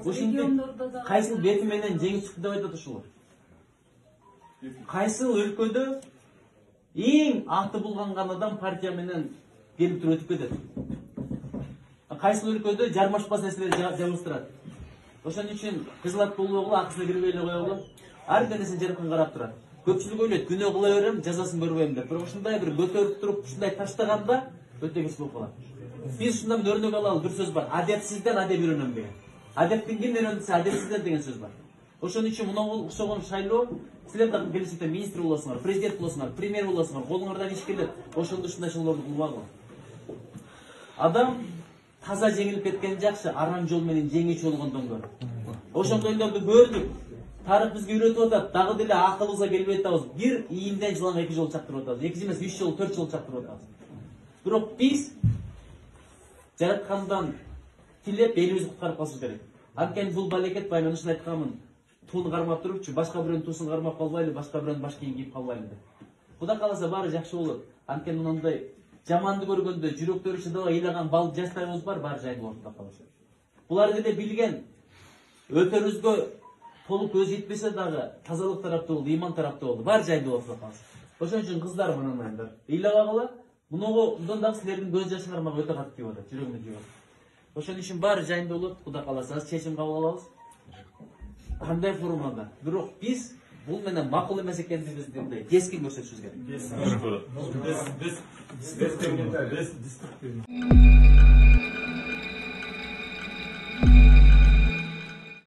Ушундай кайсыл бети менен жеңип чыкты деп айтат ушул. Кайсыл өлкөдө эң акты булган адам партия менен келип туруп өтүп кетет. Кайсыл өлкөдө жармашпас нерселер жабыстырат. Ошон үчүн кызыл ат болбогула, акысына кирбей эле коелу. Ар бир нерсени жаркын карап турат. Көпчүлүк ойлойт, күнөө кыла берем, жазасын көрбөйм деп. Бирок ушундай бир көтөрүп туруп, ушундай таштаганда өтө кеч болуп калат. Биз ушундан өрнөк алалы, бир сөз бар. Адепсизден адеп үйрөнөм деген. Адептин ким үйрөндүсө адепсизден деген сөз бар. Ошон үчүн мына окшогон шайлоо, силер дагы келечекте министр болосуңар, президент болосуңар, премьер болосуңар, колуңардан иш келет. Ошондо ушундай шоолорду кылбагыла. Адам таза жеңилип кеткен жакшы, арам жол менен жеңүүчү болгондон көрө. Ошондойлорду көрдүк. Тарых бизге үйрөтүп атат, дагы деле акылыбызга келбей атабыз. Бир ийинден жыланга 2 жол чактырып атабыз. 2 эмес 3 жол, 4 жол чактырып атабыз. Бирок биз жараткандан тилеп элибизди куткарып калышыбыз керек. Анткени бул балекет баймен ушун айтканмын. Туун кармап турупчу, башка бирөөнүн туусун кармап калбайлы, башка бирөөнүн баш кийим кийип калбайлы деп. Кудай кааласа баары жакшы болот. Анткени мындай жаманды көргөндө жүрөктөрү чыдабай ыйлаган бал жастарыбыз бар, баары жайдуу болот Кудай кааласа. Булар деле билген өтөрүбүзгө толук көз жетпесе дагы тазалык тараптуу болду, иман тараптуу болду. Баары жайдуу болот Кудай кааласа. Ошон үчүн кыздар мынандай ыйлагагыла. Мунудан дагы силердин көз жашыңар мага өтө катты тиип атат, жүрөгүмө тиип атат. Ошон үчүн баары жайында болот, Кудай кааласа чечим кабыл алабыз. Кандай формада? Бирок биз бул менен макул эмес экендигибизди кескин көрсөтүшүбүз керек.